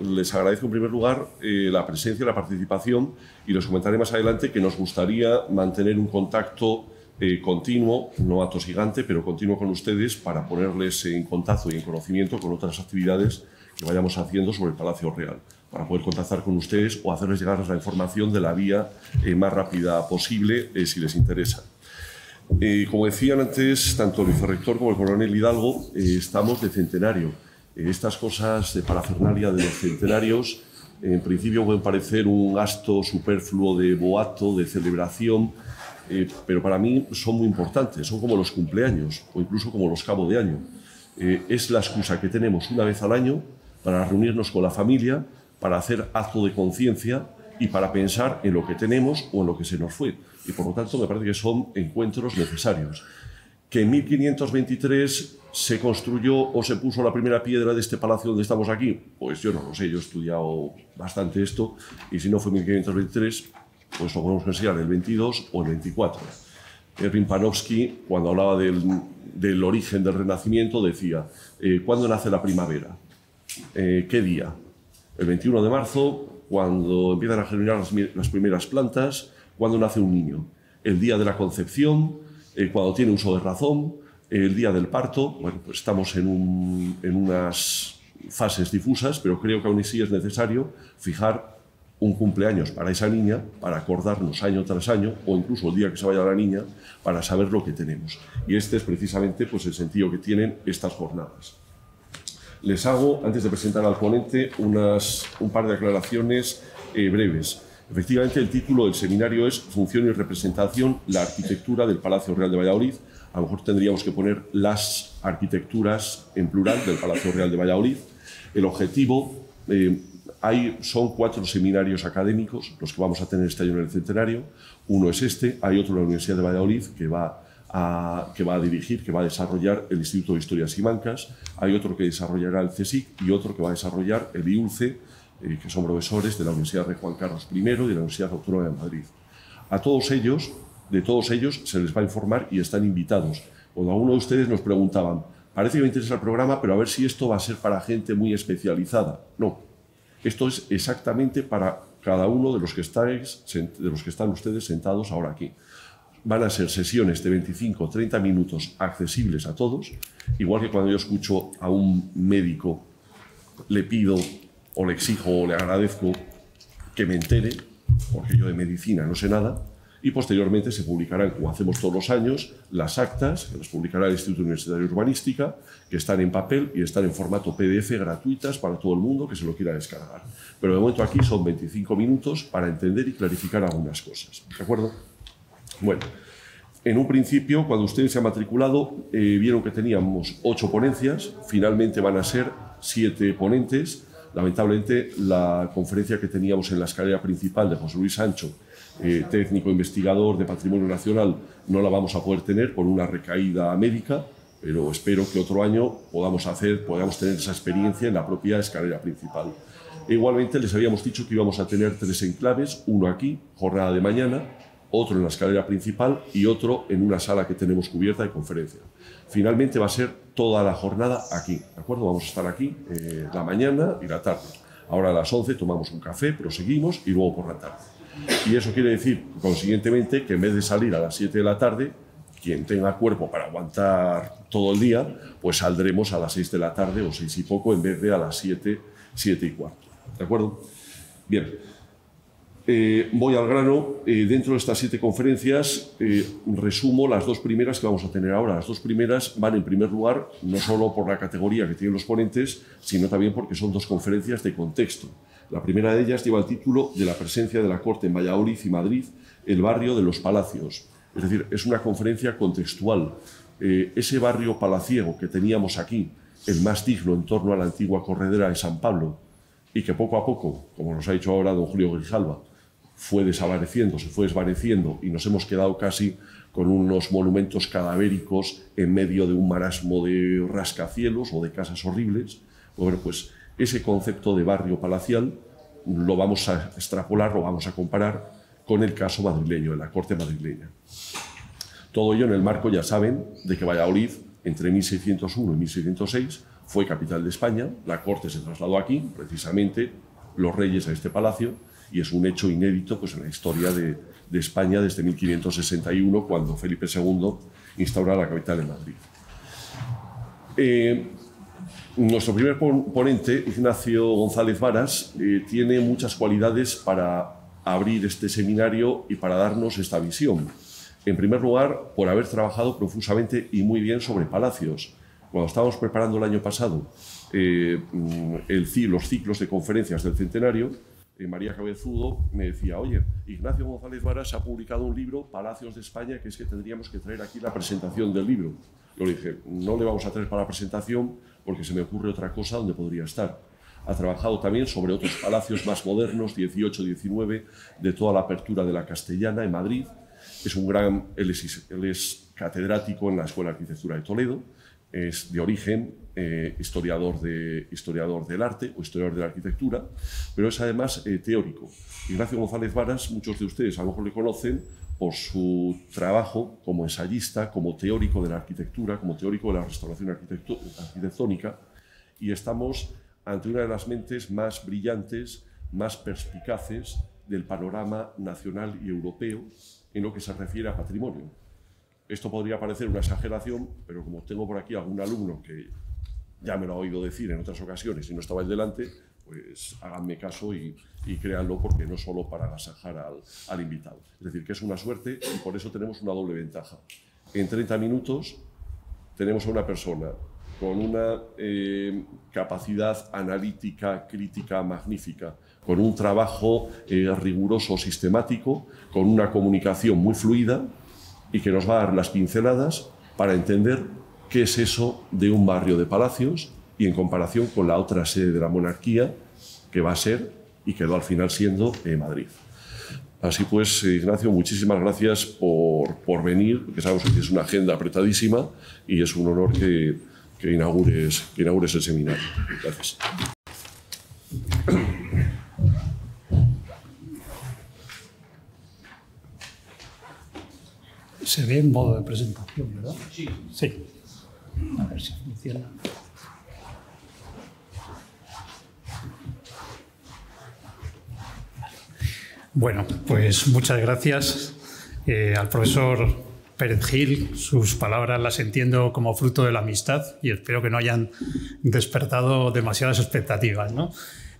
les agradezco en primer lugar la presencia, la participación, y les comentaré más adelante que nos gustaría mantener un contacto continuo, no atosigante, pero continuo con ustedes para ponerles en contacto y en conocimiento con otras actividades que vayamos haciendo sobre el Palacio Real, para poder contactar con ustedes o hacerles llegar la información de la vía más rápida posible, si les interesa. Como decían antes, tanto el vicerrector como el coronel Hidalgo, estamos de centenario. Estas cosas de parafernalia de los centenarios, en principio pueden parecer un gasto superfluo de boato, de celebración, pero para mí son muy importantes, son como los cumpleaños o incluso como los cabo de año. Es la excusa que tenemos una vez al año para reunirnos con la familia, para hacer acto de conciencia y para pensar en lo que tenemos o en lo que se nos fue. Y por lo tanto me parece que son encuentros necesarios. Que en 1523 se construyó o se puso la primera piedra de este palacio donde estamos aquí, pues yo no lo sé, yo he estudiado bastante esto y si no fue 1523, pues lo podemos considerar el 22 o el 24. Erwin Panofsky, cuando hablaba del origen del Renacimiento, decía, ¿cuándo nace la primavera? ¿Qué día? El 21 de marzo, cuando empiezan a germinar las primeras plantas. ¿Cuándo nace un niño? El día de la concepción, cuando tiene uso de razón, el día del parto. Bueno, pues estamos en unas fases difusas, pero creo que aún así es necesario fijar un cumpleaños para esa niña, para acordarnos año tras año, o incluso el día que se vaya la niña, para saber lo que tenemos. Y este es precisamente pues, el sentido que tienen estas jornadas. Les hago, antes de presentar al ponente, un par de aclaraciones breves. Efectivamente, el título del seminario es Función y representación, la arquitectura del Palacio Real de Valladolid. A lo mejor tendríamos que poner las arquitecturas en plural del Palacio Real de Valladolid. El objetivo, son 4 seminarios académicos los que vamos a tener este año en el centenario. Uno es este, hay otro en la Universidad de Valladolid que va a dirigir, que va a desarrollar el Instituto de Historia Simancas, hay otro que desarrollará el CSIC y otro que va a desarrollar el IULCE, que son profesores de la Universidad de Juan Carlos I y de la Universidad Autónoma de Madrid. A todos ellos, de todos ellos, se les va a informar y están invitados. Cuando alguno de ustedes nos preguntaban, parece que me interesa el programa, pero a ver si esto va a ser para gente muy especializada. No, esto es exactamente para cada uno de los que están ustedes sentados ahora aquí. Van a ser sesiones de 25 o 30 minutos accesibles a todos, igual que cuando yo escucho a un médico, le pido o le exijo o le agradezco que me entere, porque yo de medicina no sé nada, y posteriormente se publicarán, como hacemos todos los años, las actas, que las publicará el Instituto Universitario de Urbanística, que están en papel y están en formato PDF gratuitas para todo el mundo que se lo quiera descargar. Pero de momento aquí son 25 minutos para entender y clarificar algunas cosas. ¿De acuerdo? Bueno, en un principio, cuando ustedes se han matriculado, vieron que teníamos 8 ponencias, finalmente van a ser 7 ponentes. Lamentablemente, la conferencia que teníamos en la escalera principal de José Luis Sancho, técnico investigador de Patrimonio Nacional, no la vamos a poder tener por una recaída médica, pero espero que otro año podamos tener esa experiencia en la propia escalera principal. Igualmente, les habíamos dicho que íbamos a tener 3 enclaves, uno aquí, jornada de mañana, otro en la escalera principal y otro en una sala que tenemos cubierta de conferencia. Finalmente va a ser toda la jornada aquí, ¿de acuerdo? Vamos a estar aquí la mañana y la tarde. Ahora a las 11 tomamos un café, proseguimos y luego por la tarde. Y eso quiere decir, consiguientemente, que en vez de salir a las 7 de la tarde, quien tenga cuerpo para aguantar todo el día, pues saldremos a las 6 de la tarde o 6 y poco en vez de a las 7, 7 y cuarto. ¿De acuerdo? Bien. Voy al grano. Dentro de estas 7 conferencias resumo las 2 primeras que vamos a tener ahora. Las 2 primeras van en primer lugar no solo por la categoría que tienen los ponentes, sino también porque son 2 conferencias de contexto. La primera de ellas lleva el título de la presencia de la corte en Valladolid y Madrid, el barrio de los Palacios. Es decir, es una conferencia contextual. Ese barrio palaciego que teníamos aquí, el más digno en torno a la antigua corredera de San Pablo, y que poco a poco, como nos ha dicho ahora don Julio Grijalva, fue desapareciendo, se fue desvaneciendo y nos hemos quedado casi con unos monumentos cadavéricos en medio de un marasmo de rascacielos o de casas horribles. Bueno, pues ese concepto de barrio palacial lo vamos a extrapolar, lo vamos a comparar con el caso madrileño, de la corte madrileña. Todo ello en el marco, ya saben, de que Valladolid, entre 1601 y 1606, fue capital de España, la corte se trasladó aquí, precisamente los reyes a este palacio, y es un hecho inédito pues, en la historia de España desde 1561, cuando Felipe II instaura la capital en Madrid. Nuestro primer ponente, Ignacio González Varas, tiene muchas cualidades para abrir este seminario y para darnos esta visión. En primer lugar, por haber trabajado profusamente y muy bien sobre palacios. Cuando estábamos preparando el año pasado los ciclos de conferencias del centenario, María Cabezudo me decía, oye, Ignacio González Varas ha publicado un libro, Palacios de España, que es que tendríamos que traer aquí la presentación del libro. Yo le dije, no le vamos a traer para la presentación porque se me ocurre otra cosa donde podría estar. Ha trabajado también sobre otros palacios más modernos, 18, 19, de toda la apertura de la Castellana en Madrid. Él es catedrático en la Escuela de Arquitectura de Toledo, es de origen historiador del arte o historiador de la arquitectura, pero es además teórico. Ignacio González Varas, muchos de ustedes a lo mejor le conocen por su trabajo como ensayista, como teórico de la arquitectura, como teórico de la restauración arquitectónica, y estamos ante una de las mentes más brillantes, más perspicaces del panorama nacional y europeo en lo que se refiere a patrimonio. Esto podría parecer una exageración, pero como tengo por aquí algún alumno que ya me lo ha oído decir en otras ocasiones y no estaba ahí delante, pues háganme caso y créanlo, porque no solo para agasajar al invitado. Es decir, que es una suerte y por eso tenemos una doble ventaja. En 30 minutos tenemos a una persona con una capacidad analítica, crítica magnífica, con un trabajo riguroso, sistemático, con una comunicación muy fluida y que nos va a dar las pinceladas para entender qué es eso de un barrio de palacios y en comparación con la otra sede de la monarquía que va a ser y quedó al final siendo Madrid. Así pues, Ignacio, muchísimas gracias por venir, que sabemos que tienes una agenda apretadísima y es un honor que inaugures el seminario. Gracias. Se ve en modo de presentación, ¿verdad? Sí. Sí. A ver si funciona. Bueno, pues muchas gracias al profesor Pérez Gil. Sus palabras las entiendo como fruto de la amistad y espero que no hayan despertado demasiadas expectativas, ¿no?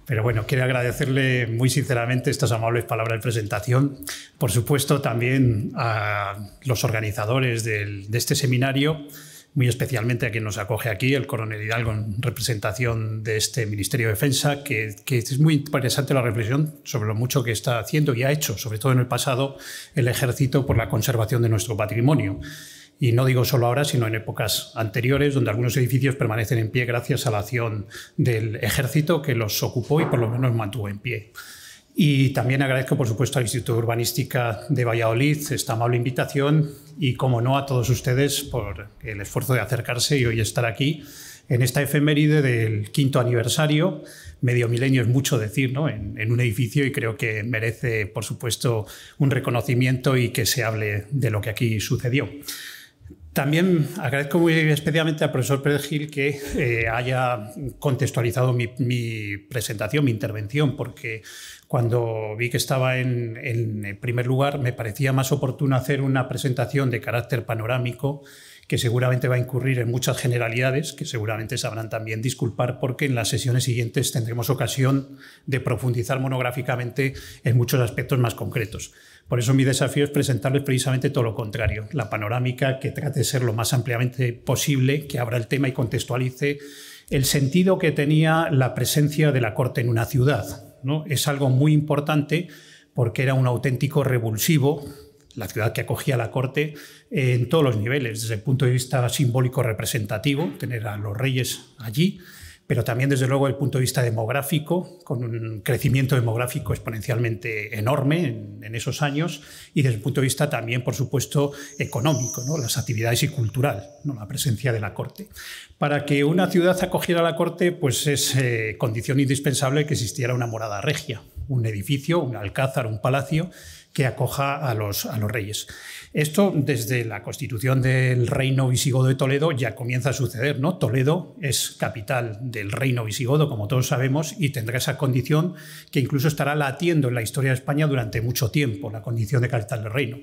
Pero bueno, quiero agradecerle muy sinceramente estas amables palabras de presentación. Por supuesto, también a los organizadores de este seminario, muy especialmente a quien nos acoge aquí, el coronel Hidalgo, en representación de este Ministerio de Defensa, que es muy interesante la reflexión sobre lo mucho que está haciendo y ha hecho, sobre todo en el pasado, el Ejército por la conservación de nuestro patrimonio. Y no digo solo ahora, sino en épocas anteriores, donde algunos edificios permanecen en pie gracias a la acción del Ejército, que los ocupó y por lo menos mantuvo en pie. Y también agradezco, por supuesto, al Instituto de Urbanística de Valladolid esta amable invitación y, como no, a todos ustedes por el esfuerzo de acercarse y hoy estar aquí en esta efeméride del 5º aniversario. Medio milenio es mucho decir, ¿no?, en un edificio, y creo que merece, por supuesto, un reconocimiento y que se hable de lo que aquí sucedió. También agradezco muy especialmente al profesor Pérez Gil que haya contextualizado mi presentación, mi intervención, porque cuando vi que estaba en primer lugar me parecía más oportuno hacer una presentación de carácter panorámico, que seguramente va a incurrir en muchas generalidades, que seguramente sabrán también disculpar, porque en las sesiones siguientes tendremos ocasión de profundizar monográficamente en muchos aspectos más concretos. Por eso mi desafío es presentarles precisamente todo lo contrario, la panorámica que trate de ser lo más ampliamente posible, que abra el tema y contextualice el sentido que tenía la presencia de la corte en una ciudad, ¿no? Es algo muy importante porque era un auténtico revulsivo, la ciudad que acogía a la corte en todos los niveles, desde el punto de vista simbólico representativo, tener a los reyes allí, pero también desde luego desde el punto de vista demográfico, con un crecimiento demográfico exponencialmente enorme en esos años, y desde el punto de vista también, por supuesto, económico, ¿no?, las actividades y cultural, ¿no?, la presencia de la corte. Para que una ciudad acogiera a la corte, pues es condición indispensable que existiera una morada regia, un edificio, un alcázar, un palacio que acoja a los reyes. Esto, desde la constitución del reino visigodo de Toledo, ya comienza a suceder, ¿no? Toledo es capital del reino visigodo, como todos sabemos, y tendrá esa condición que incluso estará latiendo en la historia de España durante mucho tiempo, la condición de capital del reino.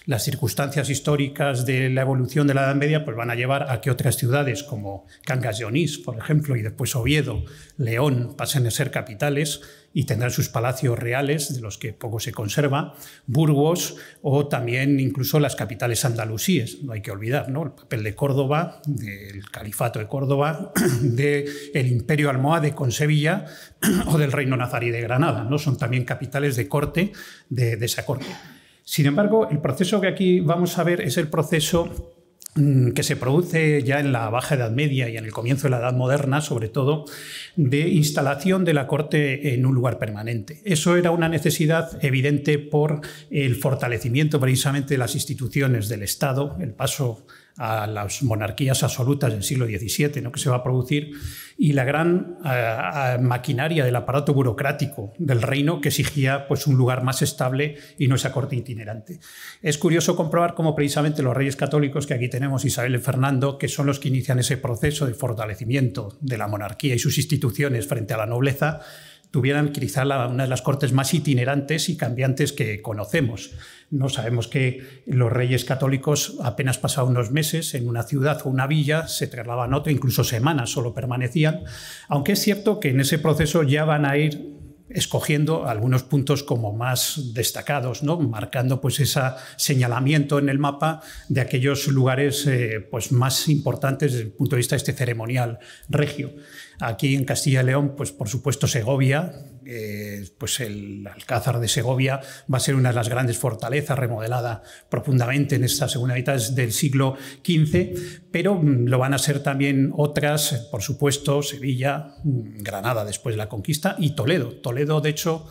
Las circunstancias históricas de la evolución de la Edad Media pues van a llevar a que otras ciudades como Cangas de Onís, por ejemplo, y después Oviedo, León, pasen a ser capitales y tendrán sus palacios reales, de los que poco se conserva, Burgos o también incluso las capitales andalusíes. No hay que olvidar, ¿no?, el papel de Córdoba, del Califato de Córdoba, del Imperio Almohade con Sevilla o del Reino Nazarí de Granada, ¿no? Son también capitales de corte de esa corte. Sin embargo, el proceso que aquí vamos a ver es el proceso que se produce ya en la Baja Edad Media y en el comienzo de la Edad Moderna, sobre todo, de instalación de la corte en un lugar permanente. Eso era una necesidad evidente por el fortalecimiento precisamente de las instituciones del Estado, el paso a las monarquías absolutas del siglo XVII, ¿no?, que se va a producir, y la gran maquinaria del aparato burocrático del reino que exigía pues, un lugar más estable y no esa corte itinerante. Es curioso comprobar cómo precisamente los reyes católicos, que aquí tenemos Isabel y Fernando, que son los que inician ese proceso de fortalecimiento de la monarquía y sus instituciones frente a la nobleza, tuvieran quizá una de las cortes más itinerantes y cambiantes que conocemos. No sabemos que los reyes católicos apenas pasaban unos meses en una ciudad o una villa, se trasladaban a otra, incluso semanas solo permanecían, aunque es cierto que en ese proceso ya van a ir escogiendo algunos puntos como más destacados, ¿no?, marcando pues ese señalamiento en el mapa de aquellos lugares pues más importantes desde el punto de vista ceremonial regio. Aquí en Castilla y León, pues por supuesto Segovia, pues el Alcázar de Segovia va a ser una de las grandes fortalezas, remodelada profundamente en esta segunda mitad del siglo XV, pero lo van a ser también otras, por supuesto, Sevilla, Granada después de la conquista y Toledo. Toledo, de hecho,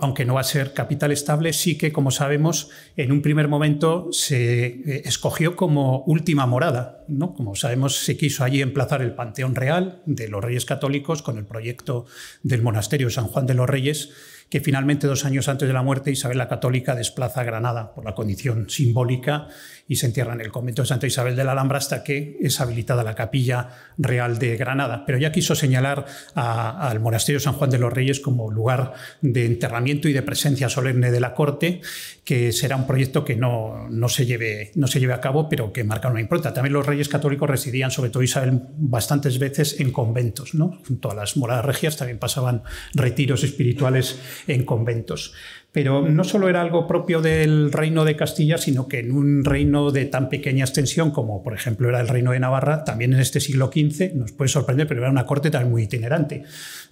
aunque no va a ser capital estable, sí que, como sabemos, en un primer momento se escogió como última morada, ¿no? Como sabemos, se quiso allí emplazar el Panteón Real de los Reyes Católicos con el proyecto del monasterio de San Juan de los Reyes, que finalmente 2 años antes de la muerte Isabel la Católica desplaza a Granada por la condición simbólica y se entierra en el convento de Santa Isabel de la Alhambra hasta que es habilitada la Capilla Real de Granada. Pero ya quiso señalar al monasterio de San Juan de los Reyes como lugar de enterramiento y de presencia solemne de la corte, que será un proyecto que no se lleve a cabo, pero que marca una impronta. También los reyes católicos residían, sobre todo Isabel, bastantes veces en conventos, ¿no? Junto a las moradas regias también pasaban retiros espirituales en conventos. Pero no solo era algo propio del reino de Castilla, sino que en un reino de tan pequeña extensión como, por ejemplo, era el reino de Navarra, también en este siglo XV, nos puede sorprender, pero era una corte también muy itinerante.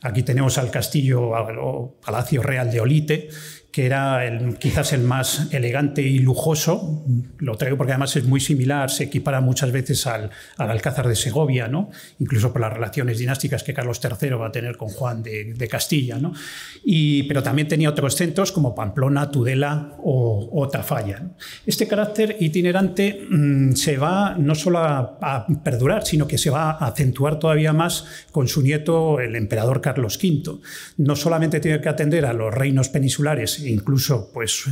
Aquí tenemos al castillo o Palacio Real de Olite, que era quizás el más elegante y lujoso. Lo traigo porque además es muy similar, se equipara muchas veces al Alcázar de Segovia, ¿no?, incluso por las relaciones dinásticas que Carlos III va a tener con Juan de Castilla, ¿no? Pero también tenía otros centros como Pamplona, Tudela o Tafalla. Este carácter itinerante se va no solo a perdurar, sino que se va a acentuar todavía más con su nieto, el emperador Carlos V. No solamente tiene que atender a los reinos peninsulares e incluso pues,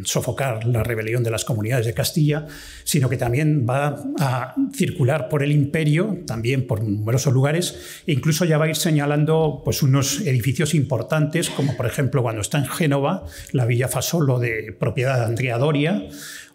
sofocar la rebelión de las comunidades de Castilla, sino que también va a circular por el imperio, también por numerosos lugares, e incluso ya va a ir señalando pues, unos edificios importantes, como por ejemplo cuando está en Génova, la Villa Fasolo de propiedad de Andrea Doria,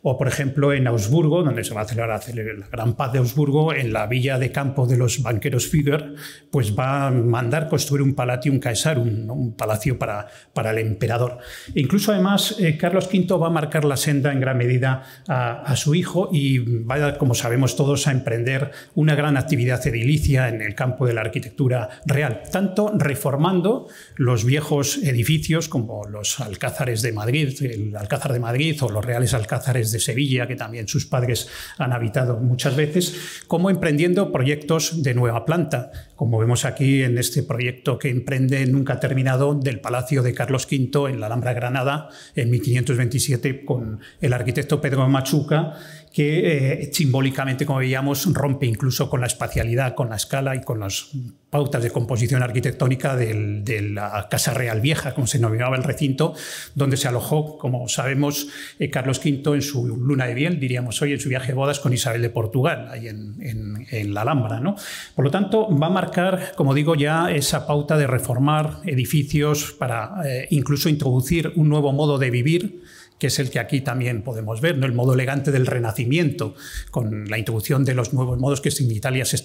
o por ejemplo en Augsburgo, donde se va a celebrar la Gran Paz de Augsburgo, en la villa de campo de los banqueros Fugger, pues va a mandar construir un Palatium Caesarum, ¿no?, un palacio para el emperador. E incluso además Carlos V va a marcar la senda en gran medida a su hijo y va, como sabemos todos, a emprender una gran actividad edilicia en el campo de la arquitectura real, tanto reformando los viejos edificios como los alcázares de Madrid, el Alcázar de Madrid o los reales alcázares de Sevilla, que también sus padres han habitado muchas veces, como emprendiendo proyectos de nueva planta, como vemos aquí en este proyecto que emprende nunca terminado del Palacio de Carlos V en la Alhambra Granada en 1527 con el arquitecto Pedro Machuca, que simbólicamente, como veíamos, rompe incluso con la espacialidad, con la escala y con las pautas de composición arquitectónica de la Casa Real Vieja, como se denominaba el recinto, donde se alojó, como sabemos, Carlos V en su luna de miel, diríamos hoy, en su viaje de bodas con Isabel de Portugal, ahí en la Alhambra, ¿no? Por lo tanto, va a marcar, como digo, ya esa pauta de reformar edificios para incluso introducir un nuevo modo de vivir, que es el que aquí también podemos ver, ¿no? El modo elegante del Renacimiento, con la introducción de los nuevos modos que en Italia se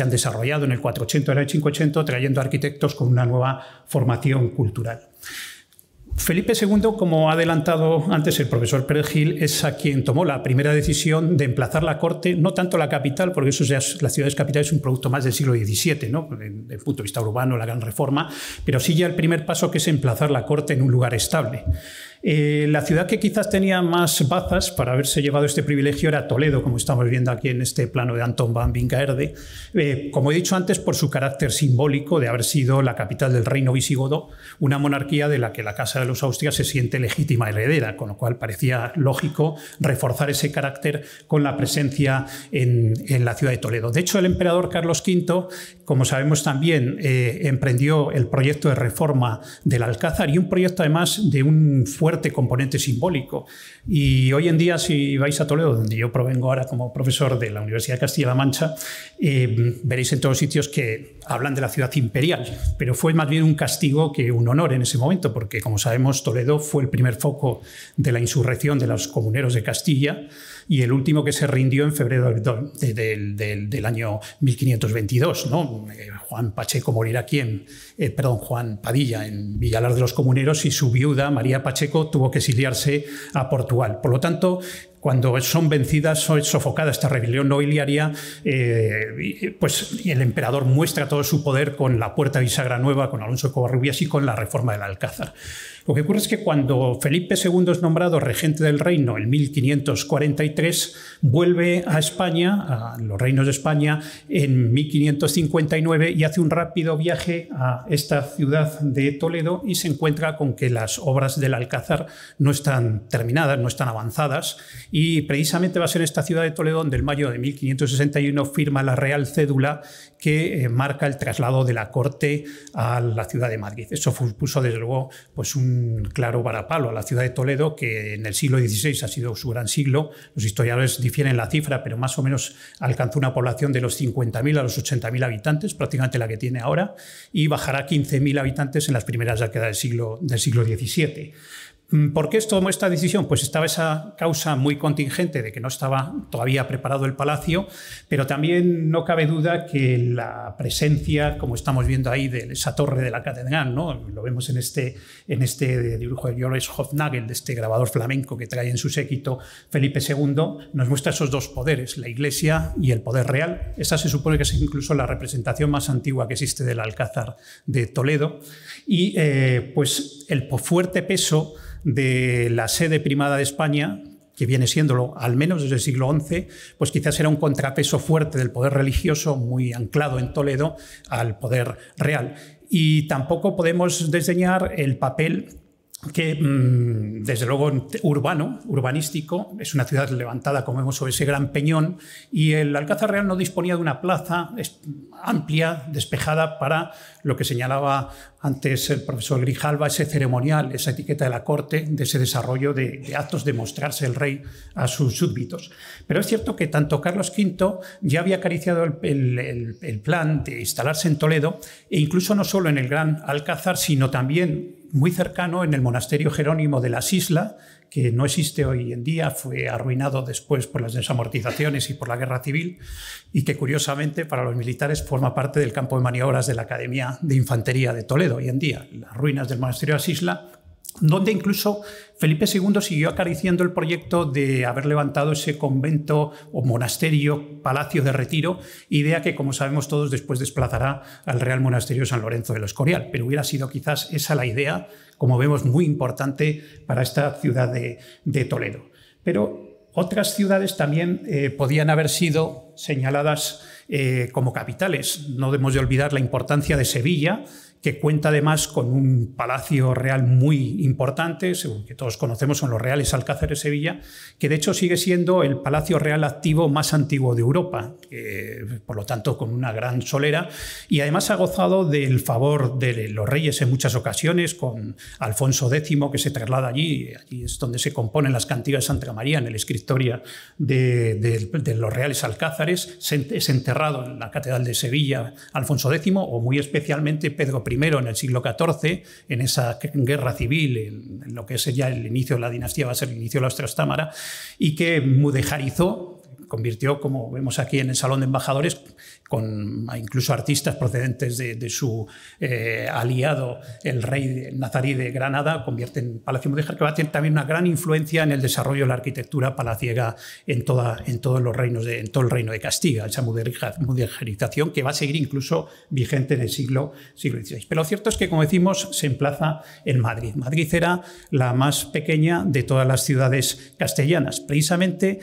han desarrollado en el 480 y el 580, trayendo arquitectos con una nueva formación cultural. Felipe II, como ha adelantado antes el profesor Pérez Gil, es a quien tomó la primera decisión de emplazar la corte, no tanto la capital, porque eso ya las ciudades capitales es un producto más del siglo XVII, ¿no? Desde el punto de vista urbano, la gran reforma, pero sí ya el primer paso, que es emplazar la corte en un lugar estable. La ciudad que quizás tenía más bazas para haberse llevado este privilegio era Toledo, como estamos viendo aquí en este plano de Anton van Vincaerde, como he dicho antes, por su carácter simbólico de haber sido la capital del reino visigodo, una monarquía de la que la Casa de los Austrias se siente legítima heredera, con lo cual parecía lógico reforzar ese carácter con la presencia en la ciudad de Toledo. De hecho, el emperador Carlos V, como sabemos también, emprendió el proyecto de reforma del Alcázar, y un proyecto además de un fuerte componente simbólico. Y hoy en día, si vais a Toledo, donde yo provengo ahora como profesor de la Universidad de Castilla-La Mancha, veréis en todos sitios que hablan de la ciudad imperial, pero fue más bien un castigo que un honor en ese momento, porque, como sabemos, Toledo fue el primer foco de la insurrección de los comuneros de Castilla y el último que se rindió en febrero del año 1522, ¿no? Juan Pacheco morirá aquí Juan Padilla en Villalar de los Comuneros, y su viuda, María Pacheco, tuvo que exiliarse a Portugal. Por lo tanto, cuando son vencidas, es sofocada esta rebelión nobiliaria, pues el emperador muestra todo su poder con la puerta bisagra nueva, con Alonso de Covarrubias y con la reforma del Alcázar. Lo que ocurre es que cuando Felipe II es nombrado regente del reino en 1543, vuelve a España, a los reinos de España, en 1559, y hace un rápido viaje a esta ciudad de Toledo y se encuentra con que las obras del Alcázar no están terminadas, no están avanzadas, y precisamente va a ser esta ciudad de Toledo donde en mayo de 1561 firma la Real Cédula que marca el traslado de la corte a la ciudad de Madrid. Eso puso desde luego pues un claro varapalo a la ciudad de Toledo, que en el siglo XVI ha sido su gran siglo. Los historiadores difieren la cifra, pero más o menos alcanzó una población de los 50.000 a los 80.000 habitantes, prácticamente la que tiene ahora, y bajará a 15.000 habitantes en las primeras décadas del siglo XVII. ¿Por qué tomó esta decisión? Pues estaba esa causa muy contingente de que no estaba todavía preparado el palacio, pero también no cabe duda que la presencia, como estamos viendo ahí, de esa torre de la catedral, ¿no? Lo vemos en este dibujo de Joris Hofnagel, de este grabador flamenco que trae en su séquito Felipe II, nos muestra esos dos poderes, la Iglesia y el poder real. Esa se supone que es incluso la representación más antigua que existe del Alcázar de Toledo, y pues el fuerte peso de la sede primada de España, que viene siéndolo al menos desde el siglo XI, pues quizás era un contrapeso fuerte del poder religioso muy anclado en Toledo al poder real. Y tampoco podemos desdeñar el papel que, desde luego, urbanístico, es una ciudad levantada, como vemos, sobre ese gran peñón, y el Alcázar Real no disponía de una plaza amplia, despejada, para lo que señalaba antes el profesor Grijalva, ese ceremonial, esa etiqueta de la corte, de ese desarrollo de actos de mostrarse el rey a sus súbditos. Pero es cierto que tanto Carlos V ya había acariciado el plan de instalarse en Toledo, e incluso no solo en el Gran Alcázar, sino también muy cercano en el monasterio Jerónimo de la Sisla, que no existe hoy en día, fue arruinado después por las desamortizaciones y por la guerra civil, y que curiosamente para los militares forma parte del campo de maniobras de la Academia de Infantería de Toledo hoy en día, las ruinas del monasterio de la Sisla, donde incluso Felipe II siguió acariciando el proyecto de haber levantado ese convento o monasterio, palacio de retiro, idea que, como sabemos todos, después desplazará al Real Monasterio San Lorenzo del Escorial. Pero hubiera sido quizás esa la idea, como vemos, muy importante para esta ciudad de Toledo. Pero otras ciudades también podían haber sido señaladas como capitales. No debemos de olvidar la importancia de Sevilla, que cuenta además con un palacio real muy importante, según que todos conocemos, son los Reales Alcázares de Sevilla, que de hecho sigue siendo el palacio real activo más antiguo de Europa, por lo tanto con una gran solera, y además ha gozado del favor de los reyes en muchas ocasiones, con Alfonso X, que se traslada allí es donde se componen las cantigas de Santa María, en el escritorio de los Reales Alcázares. Es enterrado en la Catedral de Sevilla Alfonso X, o muy especialmente Pedro I en el siglo XIV, en esa guerra civil, en lo que es ya el inicio de la dinastía, va a ser el inicio de los Trastámara, y que mudejarizó, convirtió, como vemos aquí en el Salón de Embajadores, con incluso artistas procedentes de su aliado, el rey nazarí de Granada, convierte en Palacio Mudéjar, que va a tener también una gran influencia en el desarrollo de la arquitectura palaciega en todos los reinos en todo el reino de Castilla, esa mudejarización que va a seguir incluso vigente en el siglo XVI. Pero lo cierto es que, como decimos, se emplaza en Madrid. Madrid era la más pequeña de todas las ciudades castellanas, precisamente.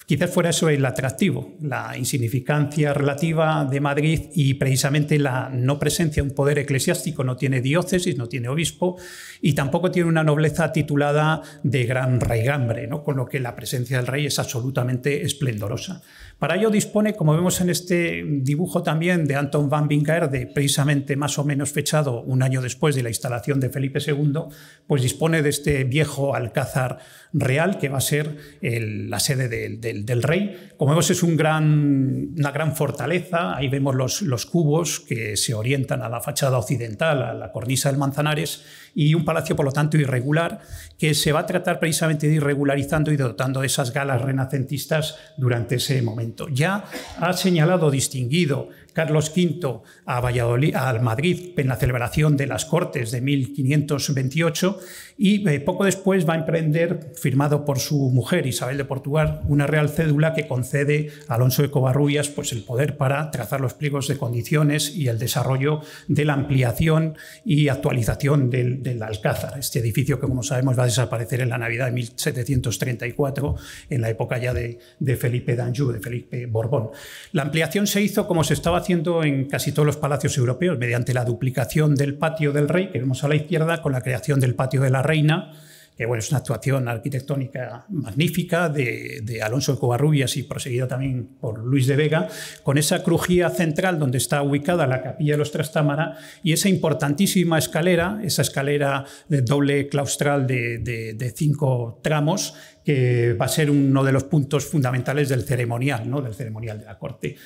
Quizás fuera eso el atractivo, la insignificancia relativa de Madrid y precisamente la no presencia de un poder eclesiástico. No tiene diócesis, no tiene obispo y tampoco tiene una nobleza titulada de gran raigambre, ¿no? Con lo que la presencia del rey es absolutamente esplendorosa. Para ello dispone, como vemos en este dibujo también de Anton van Winckerde, precisamente más o menos fechado un año después de la instalación de Felipe II, pues dispone de este viejo alcázar real que va a ser la sede del rey. Como vemos, es una gran fortaleza. Ahí vemos los cubos que se orientan a la fachada occidental, a la cornisa del Manzanares, y un palacio, por lo tanto, irregular, que se va a tratar precisamente de ir regularizando y dotando de esas galas renacentistas durante ese momento. Ya ha señalado, distinguido Carlos V a Madrid en la celebración de las Cortes de 1528 y poco después va a emprender, firmado por su mujer Isabel de Portugal, una real cédula que concede a Alonso de Covarrubias pues, el poder para trazar los pliegos de condiciones y el desarrollo de la ampliación y actualización del Alcázar. Este edificio que, como sabemos, va a desaparecer en la Navidad de 1734, en la época ya de Felipe d'Anjou, de Felipe Borbón. La ampliación se hizo como se estaba haciendo en casi todos los palacios europeos, mediante la duplicación del patio del rey, que vemos a la izquierda, con la creación del patio de la reina, que bueno, es una actuación arquitectónica magnífica de Alonso de Covarrubias y proseguida también por Luis de Vega, con esa crujía central donde está ubicada la capilla de los Trastámara y esa importantísima escalera, esa escalera de doble claustral de 5 tramos, que va a ser uno de los puntos fundamentales del ceremonial, ¿no? Del ceremonial de la corte.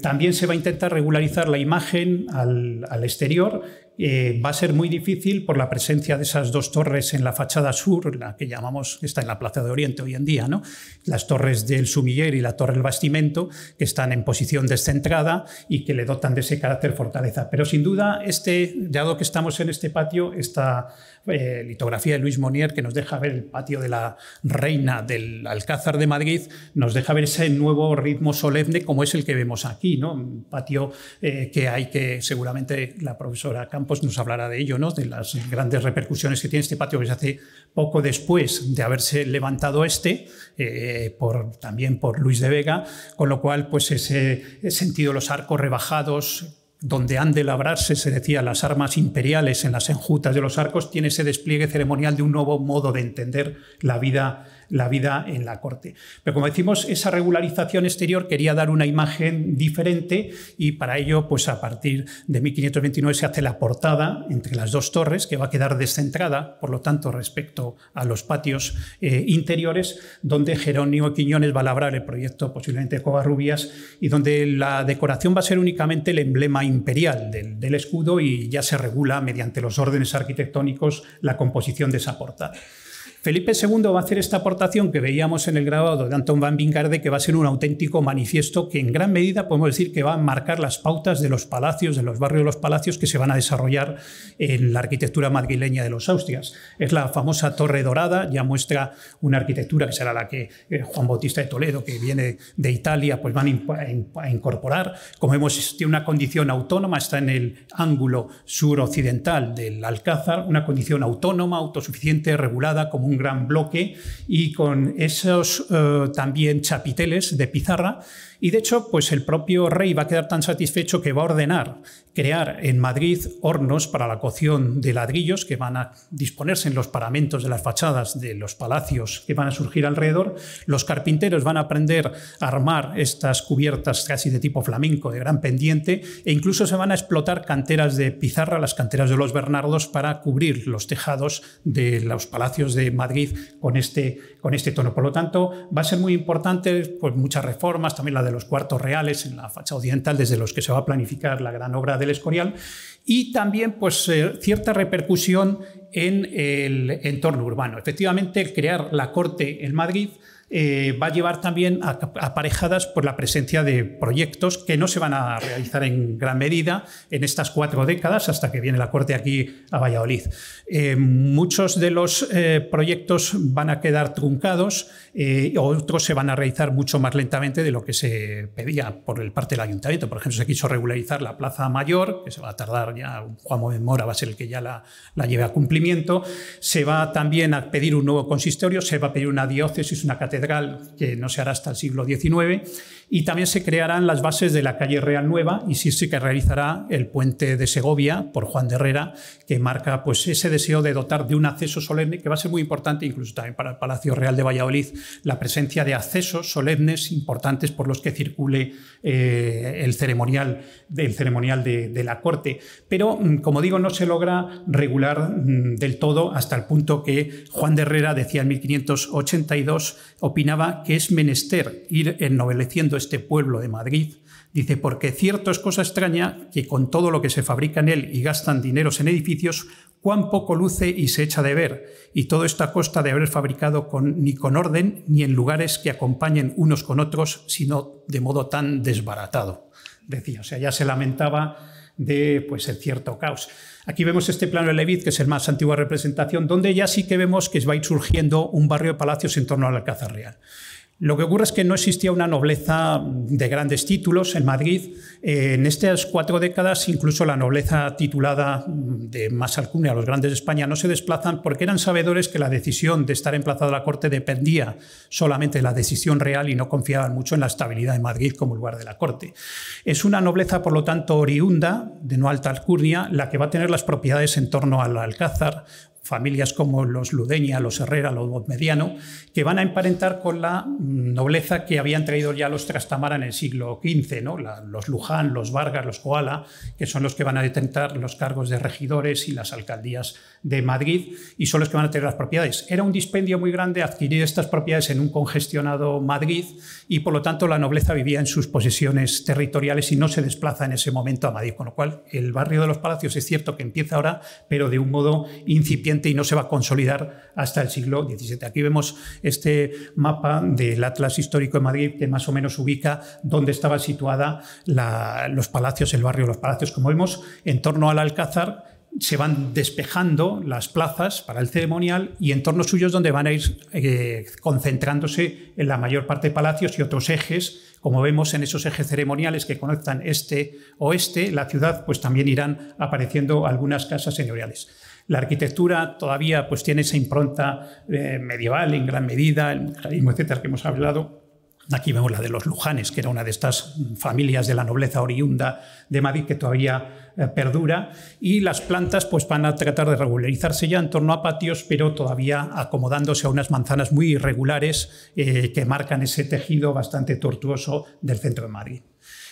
También se va a intentar regularizar la imagen al exterior. Va a ser muy difícil por la presencia de esas dos torres en la fachada sur, la que llamamos, está en la Plaza de Oriente hoy en día, ¿no? Las torres del Sumiller y la Torre del Bastimento, que están en posición descentrada y que le dotan de ese carácter fortaleza. Pero sin duda, dado que estamos en este patio, esta litografía de Luis Monnier, que nos deja ver el patio de la reina del Alcázar de Madrid, nos deja ver ese nuevo ritmo solemne como es el que vemos aquí, ¿no? Un patio que seguramente la profesora Campos nos hablará de ello, ¿no? De las grandes repercusiones que tiene este patio, que se hace poco después de haberse levantado también por Luis de Vega, con lo cual pues ese sentido, los arcos rebajados, donde han de labrarse, se decía, las armas imperiales en las enjutas de los arcos, tiene ese despliegue ceremonial de un nuevo modo de entender la vida en la corte. Pero como decimos, esa regularización exterior quería dar una imagen diferente y para ello, pues a partir de 1529 se hace la portada entre las dos torres, que va a quedar descentrada, por lo tanto, respecto a los patios interiores, donde Jerónimo Quiñones va a labrar el proyecto posiblemente de Covarrubias y donde la decoración va a ser únicamente el emblema imperial del escudo y ya se regula mediante los órdenes arquitectónicos la composición de esa portada. Felipe II va a hacer esta aportación que veíamos en el grabado de Anton van Winckerde, que va a ser un auténtico manifiesto que en gran medida podemos decir que va a marcar las pautas de los palacios, de los barrios de los palacios que se van a desarrollar en la arquitectura madrileña de los Austrias. Es la famosa Torre Dorada, ya muestra una arquitectura que será la que Juan Bautista de Toledo, que viene de Italia, pues van a incorporar. Como vemos, tiene una condición autónoma, está en el ángulo suroccidental del Alcázar, una condición autónoma, autosuficiente, regulada, como un un gran bloque y con esos también chapiteles de pizarra. Y de hecho, pues el propio rey va a quedar tan satisfecho que va a ordenar crear en Madrid hornos para la cocción de ladrillos que van a disponerse en los paramentos de las fachadas de los palacios que van a surgir alrededor. Los carpinteros van a aprender a armar estas cubiertas casi de tipo flamenco, de gran pendiente, e incluso se van a explotar canteras de pizarra, las canteras de los Bernardos, para cubrir los tejados de los palacios de Madrid con este tono. Por lo tanto, va a ser muy importante pues, muchas reformas, también la de los cuartos reales en la fachada occidental, desde los que se va a planificar la gran obra del Escorial, y también pues, cierta repercusión en el entorno urbano. Efectivamente, el crear la corte en Madrid va a llevar también aparejadas por la presencia de proyectos que no se van a realizar en gran medida en estas 4 décadas hasta que viene la corte aquí a Valladolid. Muchos de los proyectos van a quedar truncados, otros se van a realizar mucho más lentamente de lo que se pedía por parte del ayuntamiento. Por ejemplo, se quiso regularizar la Plaza Mayor, que se va a tardar ya, Juan Gómez Mora va a ser el que ya la lleve a cumplimiento. Se va también a pedir un nuevo consistorio, se va a pedir una diócesis, una catedral, que no se hará hasta el siglo XIX, y también se crearán las bases de la calle Real Nueva, y sí que realizará el puente de Segovia por Juan de Herrera, que marca pues, ese deseo de dotar de un acceso solemne, que va a ser muy importante incluso también para el Palacio Real de Valladolid, la presencia de accesos solemnes importantes por los que circule el ceremonial de la corte. Pero, como digo, no se logra regular del todo hasta el punto que Juan de Herrera decía en 1582, opinaba que es menester ir ennobleciendo este pueblo de Madrid. Dice, porque cierto es cosa extraña que con todo lo que se fabrica en él y gastan dineros en edificios, cuán poco luce y se echa de ver, y todo esto a costa de haber fabricado ni con orden ni en lugares que acompañen unos con otros, sino de modo tan desbaratado. Decía, o sea, ya se lamentaba de pues, el cierto caos. Aquí vemos este plano de Levit, que es el más antigua representación, donde ya sí que vemos que va a ir surgiendo un barrio de palacios en torno al Alcázar Real. Lo que ocurre es que no existía una nobleza de grandes títulos en Madrid. En estas 4 décadas, incluso la nobleza titulada de más alcurnia, los grandes de España, no se desplazan porque eran sabedores que la decisión de estar emplazado a la corte dependía solamente de la decisión real y no confiaban mucho en la estabilidad de Madrid como lugar de la corte. Es una nobleza, por lo tanto, oriunda, de no alta alcurnia, la que va a tener las propiedades en torno al Alcázar, familias como los Ludeña, los Herrera, los Bodmediano, que van a emparentar con la nobleza que habían traído ya los Trastamara en el siglo XV, ¿no? Los Luján, los Vargas, los Koala, que son los que van a detentar los cargos de regidores y las alcaldías de Madrid, y son los que van a tener las propiedades. Era un dispendio muy grande adquirir estas propiedades en un congestionado Madrid, y por lo tanto la nobleza vivía en sus posesiones territoriales y no se desplaza en ese momento a Madrid, con lo cual el barrio de los Palacios es cierto que empieza ahora, pero de un modo incipiente y no se va a consolidar hasta el siglo XVII. Aquí vemos este mapa del Atlas Histórico de Madrid, que más o menos ubica dónde estaba situada los palacios, el barrio de los Palacios. Como vemos, en torno al Alcázar se van despejando las plazas para el ceremonial, y en torno suyos donde van a ir concentrándose en la mayor parte de palacios y otros ejes. Como vemos en esos ejes ceremoniales que conectan este-oeste, la ciudad, pues también irán apareciendo algunas casas señoriales. La arquitectura todavía pues, tiene esa impronta medieval en gran medida, el mujerismo, etcétera, que hemos hablado. Aquí vemos la de los Lujanes, que era una de estas familias de la nobleza oriunda de Madrid que todavía perdura, y las plantas pues, van a tratar de regularizarse ya en torno a patios, pero todavía acomodándose a unas manzanas muy irregulares que marcan ese tejido bastante tortuoso del centro de Madrid.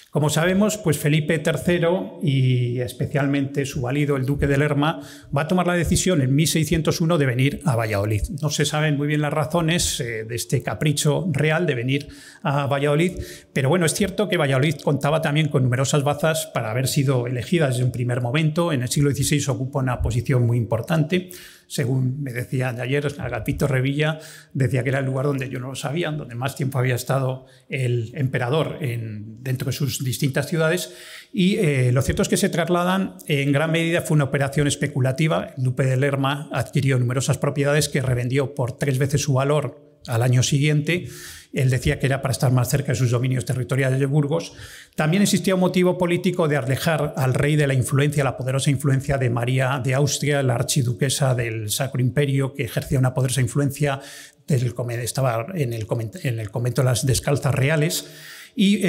Como sabemos, pues Felipe III y especialmente su valido, el duque de Lerma, va a tomar la decisión en 1601 de venir a Valladolid. No se saben muy bien las razones de este capricho real de venir a Valladolid, pero bueno, es cierto que Valladolid contaba también con numerosas bazas para haber sido elegida desde un primer momento. En el siglo XVI ocupa una posición muy importante. Según me decía ayer, Agapito Revilla decía que era el lugar donde yo no lo sabía, donde más tiempo había estado el emperador dentro de sus distintas ciudades, y lo cierto es que se trasladan, en gran medida fue una operación especulativa. El duque de Lerma adquirió numerosas propiedades que revendió por 3 veces su valor al año siguiente. Él decía que era para estar más cerca de sus dominios territoriales de Burgos. También existía un motivo político de alejar al rey de la influencia, la poderosa influencia de María de Austria, la archiduquesa del Sacro Imperio, que ejercía una poderosa influencia, estaba en el convento de las Descalzas Reales. Y,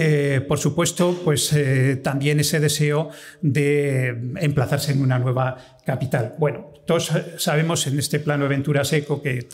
por supuesto, pues, también ese deseo de emplazarse en una nueva capital. Bueno, todos sabemos en este plano de Ventura Seco, que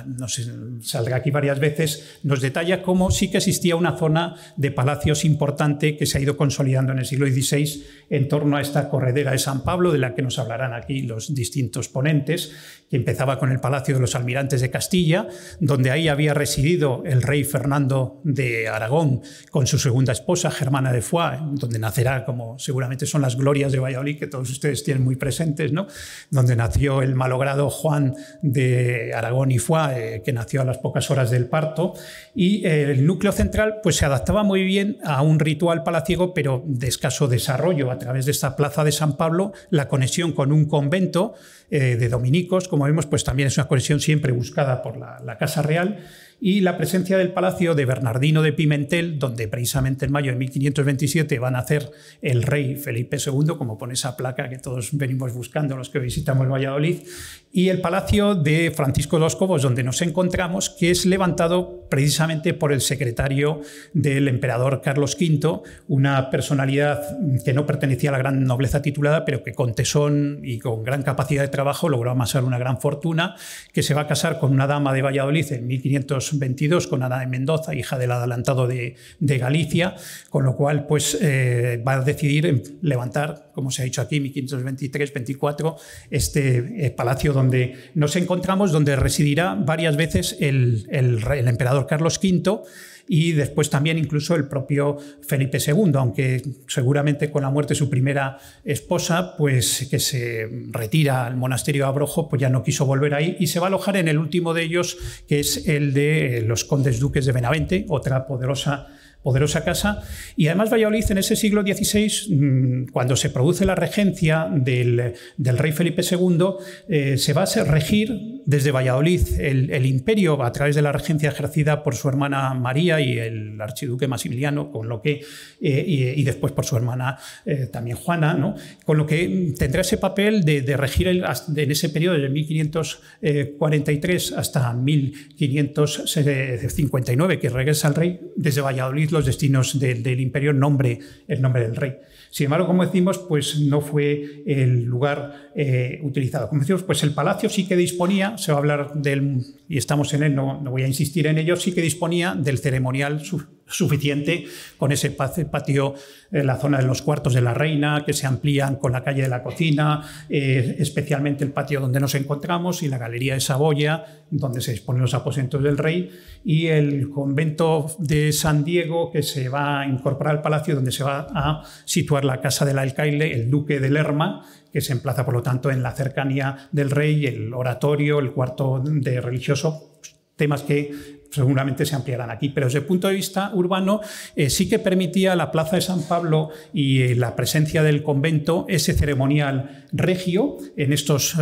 nos saldrá aquí varias veces, nos detalla cómo sí que existía una zona de palacios importante que se ha ido consolidando en el siglo XVI en torno a esta corredera de San Pablo, de la que nos hablarán aquí los distintos ponentes, que empezaba con el Palacio de los Almirantes de Castilla, donde ahí había residido el rey Fernando de Aragón con su segunda esposa, Germana de Foix, donde nacerá, como seguramente son las glorias de Valladolid, que todos ustedes tienen muy presentes, ¿no? Donde nació el malogrado Juan de Aragón y Foix, que nació a las pocas horas del parto. Y el núcleo central pues, se adaptaba muy bien a un ritual palaciego, pero de escaso desarrollo. A través de esta plaza de San Pablo, la conexión con un convento de dominicos, como vemos, pues también es una conexión siempre buscada por la Casa Real, y la presencia del palacio de Bernardino de Pimentel, donde precisamente en mayo de 1527 va a nacer el rey Felipe II, como pone esa placa que todos venimos buscando los que visitamos Valladolid, y el palacio de Francisco de los Cobos, donde nos encontramos, que es levantado precisamente por el secretario del emperador Carlos V, una personalidad que no pertenecía a la gran nobleza titulada, pero que con tesón y con gran capacidad de trabajo logró amasar una gran fortuna, que se va a casar con una dama de Valladolid en 1522, con Ana de Mendoza, hija del adelantado de Galicia, con lo cual pues, va a decidir levantar, como se ha dicho aquí, 1523-24, este palacio donde nos encontramos, donde residirá varias veces el emperador Carlos V, y después también incluso el propio Felipe II, aunque seguramente con la muerte de su primera esposa, pues que se retira al monasterio de Abrojo, pues ya no quiso volver ahí y se va a alojar en el último de ellos, que es el de los condes duques de Benavente, otra poderosa casa. Y además Valladolid en ese siglo XVI, cuando se produce la regencia del rey Felipe II, se va a regir desde Valladolid el imperio a través de la regencia ejercida por su hermana María y el archiduque Maximiliano, con lo que, y después por su hermana también Juana, ¿no? Con lo que tendrá ese papel de regir en ese periodo desde 1543 hasta 1559, que regresa el rey desde Valladolid los destinos del imperio el nombre del rey. Sin embargo, como decimos, pues no fue el lugar utilizado. Como decimos, pues el palacio sí que disponía, se va a hablar del, y estamos en él, no voy a insistir en ello, sí que disponía del ceremonial suficiente, con ese patio, la zona de los cuartos de la reina, que se amplían con la calle de la cocina, especialmente el patio donde nos encontramos, y la galería de Saboya, donde se disponen los aposentos del rey, y el convento de San Diego, que se va a incorporar al palacio, donde se va a situar la casa del alcaide, el duque de Lerma, que se emplaza, por lo tanto, en la cercanía del rey, el oratorio, el cuarto de religioso, temas que seguramente se ampliarán aquí, pero desde el punto de vista urbano sí que permitía la plaza de San Pablo y la presencia del convento ese ceremonial regio en estos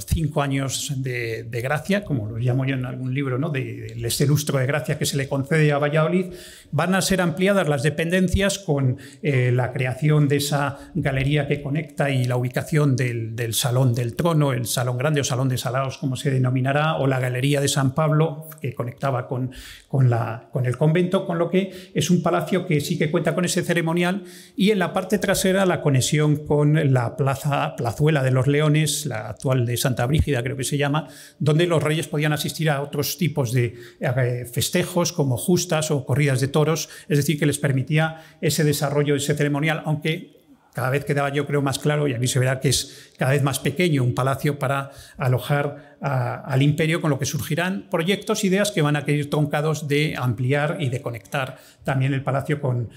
5 años de gracia, como lo llamo yo en algún libro, ¿no? de este lustro de gracia que se le concede a Valladolid. Van a ser ampliadas las dependencias con la creación de esa galería que conecta y la ubicación del Salón del Trono, el Salón Grande o Salón de Salados, como se denominará, o la Galería de San Pablo, que conectaba con el convento, con lo que es un palacio que sí que cuenta con ese ceremonial, y en la parte trasera la conexión con la plazuela de los Leones, la actual de Santa Brígida creo que se llama, donde los reyes podían asistir a otros tipos de festejos como justas o corridas de toros, es decir, que les permitía ese desarrollo, ese ceremonial, aunque cada vez quedaba, yo creo, más claro, y aquí se verá que es cada vez más pequeño un palacio para alojar al imperio, con lo que surgirán proyectos, ideas que van a ir troncados de ampliar y de conectar también el palacio con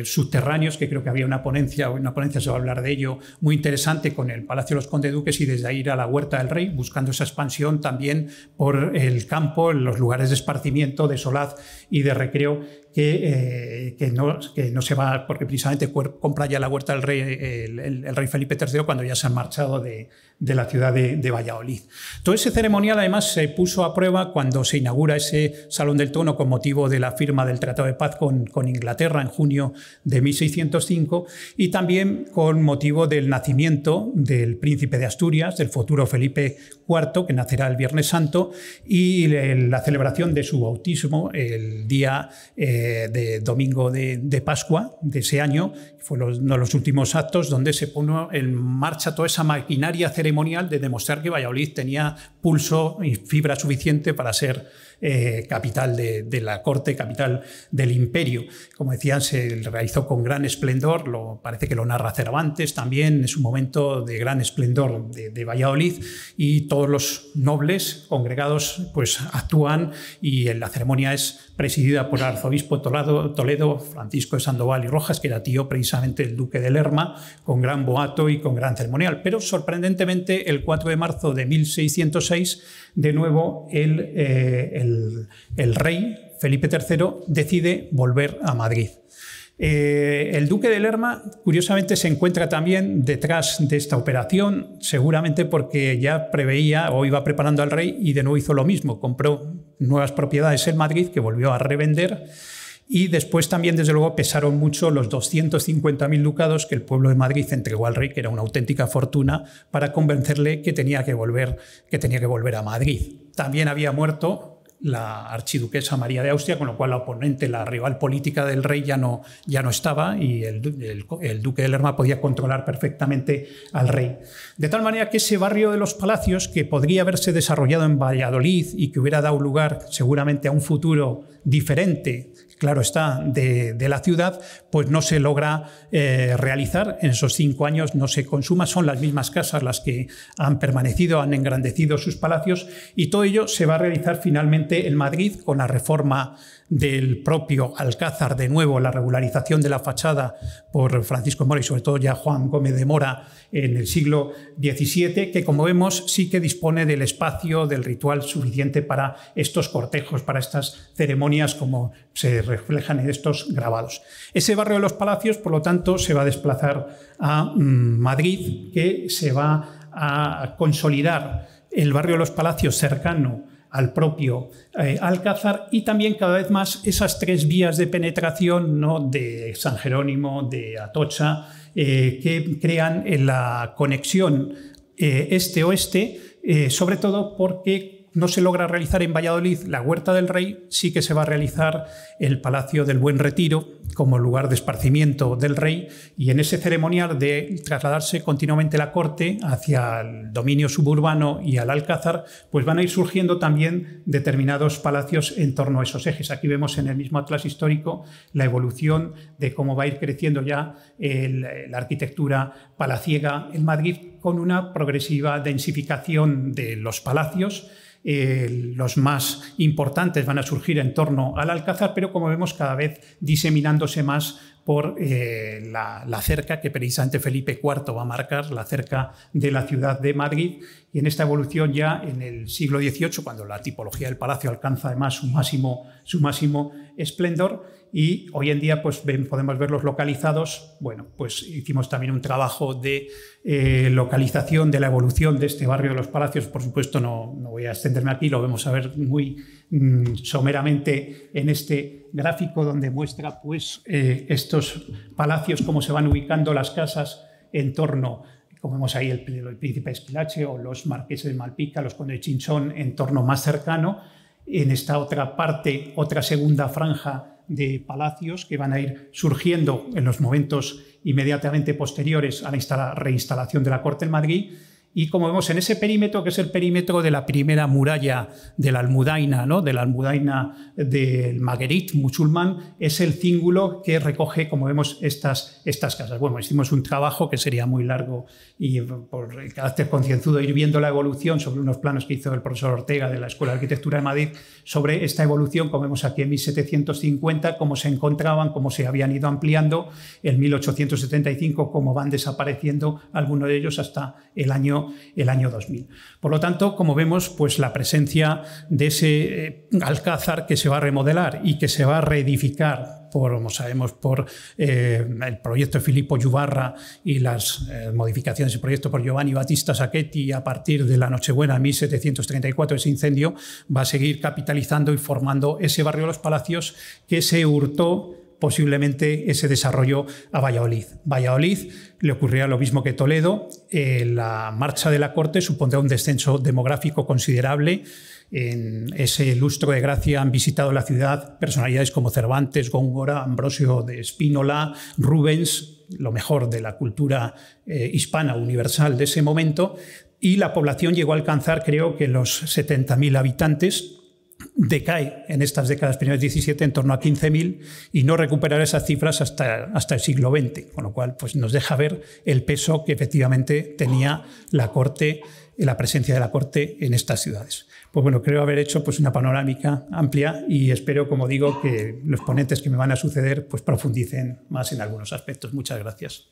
subterráneos, que creo que había una ponencia se va a hablar de ello, muy interesante, con el Palacio de los Condes Duques, y desde ahí ir a la Huerta del Rey, buscando esa expansión también por el campo, en los lugares de esparcimiento, de solaz y de recreo que no se va, porque precisamente compra ya la huerta del rey, el rey Felipe III, cuando ya se han marchado de la ciudad de Valladolid. Todo ese ceremonial además se puso a prueba cuando se inaugura ese Salón del Trono con motivo de la firma del Tratado de Paz con Inglaterra en junio de 1605 y también con motivo del nacimiento del príncipe de Asturias, del futuro Felipe IV, que nacerá el Viernes Santo, y la celebración de su bautismo el día de domingo de Pascua de ese año. Fue uno de los últimos actos donde se puso en marcha toda esa maquinaria ceremonial de demostrar que Valladolid tenía pulso y fibra suficiente para ser capital de la corte, capital del imperio. Como decían, se realizó con gran esplendor, parece que lo narra Cervantes también, es un momento de gran esplendor de Valladolid, y todos los nobles congregados pues actúan, y la ceremonia es presidida por el arzobispo Toledo, Francisco de Sandoval y Rojas, que era tío precisamente del duque de Lerma, con gran boato y con gran ceremonial. Pero sorprendentemente el 4 de marzo de 1606, de nuevo el rey Felipe III decide volver a Madrid. El duque de Lerma, curiosamente, se encuentra también detrás de esta operación, seguramente porque ya preveía o iba preparando al rey, y de nuevo hizo lo mismo, compró nuevas propiedades en Madrid que volvió a revender, y después también, desde luego, pesaron mucho los 250.000 ducados que el pueblo de Madrid entregó al rey, que era una auténtica fortuna, para convencerle que tenía que volver a Madrid. También había muerto la archiduquesa María de Austria, con lo cual la oponente, la rival política del rey ya no estaba, y el duque de Lerma podía controlar perfectamente al rey. De tal manera que ese barrio de los Palacios, que podría haberse desarrollado en Valladolid y que hubiera dado lugar seguramente a un futuro diferente, claro está, de la ciudad, pues no se logra realizar. En esos 5 años no se consuma, son las mismas casas las que han permanecido, han engrandecido sus palacios, y todo ello se va a realizar finalmente en Madrid con la reforma del propio Alcázar, de nuevo la regularización de la fachada por Francisco Mora y sobre todo ya Juan Gómez de Mora en el siglo XVII, que como vemos sí que dispone del espacio, del ritual suficiente para estos cortejos, para estas ceremonias, como se reflejan en estos grabados. Ese barrio de los Palacios, por lo tanto, se va a desplazar a Madrid, que se va a consolidar el barrio de los Palacios cercano al propio Alcázar, y también cada vez más esas 3 vías de penetración, ¿no?, de San Jerónimo, de Atocha, que crean la conexión este-oeste, sobre todo porque no se logra realizar en Valladolid la Huerta del Rey, sí que se va a realizar el Palacio del Buen Retiro como lugar de esparcimiento del rey, y en ese ceremonial de trasladarse continuamente la corte hacia el dominio suburbano y al Alcázar, pues van a ir surgiendo también determinados palacios en torno a esos ejes. Aquí vemos en el mismo atlas histórico la evolución de cómo va a ir creciendo ya la arquitectura palaciega en Madrid, con una progresiva densificación de los palacios. Los más importantes van a surgir en torno al Alcázar, pero como vemos cada vez diseminándose más por la cerca que precisamente Felipe IV va a marcar, la cerca de la ciudad de Madrid. Y en esta evolución ya en el siglo XVIII, cuando la tipología del palacio alcanza además su máximo esplendor, y hoy en día pues podemos verlos localizados. Bueno, pues hicimos también un trabajo de localización de la evolución de este barrio de los Palacios. Por supuesto no voy a extenderme aquí, lo vamos a ver muy someramente en este gráfico, donde muestra pues estos palacios, cómo se van ubicando las casas en torno, como vemos ahí el príncipe de Esquilache o los marqueses de Malpica, los condes de Chinchón, en torno más cercano. En esta otra parte, otra segunda franja de palacios que van a ir surgiendo en los momentos inmediatamente posteriores a la reinstalación de la corte en Madrid. Y como vemos en ese perímetro, que es el perímetro de la primera muralla de la Almudaina, ¿no?, de la Almudaina del Maguerit musulmán, es el cíngulo que recoge, como vemos, estas casas. Bueno, hicimos un trabajo que sería muy largo, y por el carácter concienzudo ir viendo la evolución sobre unos planos que hizo el profesor Ortega de la Escuela de Arquitectura de Madrid, sobre esta evolución, como vemos aquí en 1750, cómo se encontraban, cómo se habían ido ampliando, en 1875 cómo van desapareciendo algunos de ellos hasta el año incendio el año 2000. Por lo tanto, como vemos, pues la presencia de ese alcázar que se va a remodelar y que se va a reedificar como sabemos, por el proyecto de Filippo Juvarra y las modificaciones del proyecto por Giovanni Battista Sacchetti a partir de la Nochebuena de 1734, ese incendio va a seguir capitalizando y formando ese barrio de los Palacios que se hurtó posiblemente ese desarrollo a Valladolid. Valladolid le ocurrirá lo mismo que Toledo. La marcha de la corte supondrá un descenso demográfico considerable. En ese lustro de gracia han visitado la ciudad personalidades como Cervantes, Góngora, Ambrosio de Spínola, Rubens, lo mejor de la cultura hispana universal de ese momento, y la población llegó a alcanzar, creo que los 70.000 habitantes. Decae en estas décadas primeras 17 en torno a 15.000 y no recuperará esas cifras hasta el siglo XX, con lo cual pues, nos deja ver el peso que efectivamente tenía la corte, la presencia de la corte en estas ciudades. Pues bueno, creo haber hecho pues, una panorámica amplia y espero, como digo, que los ponentes que me van a suceder pues, profundicen más en algunos aspectos. Muchas gracias.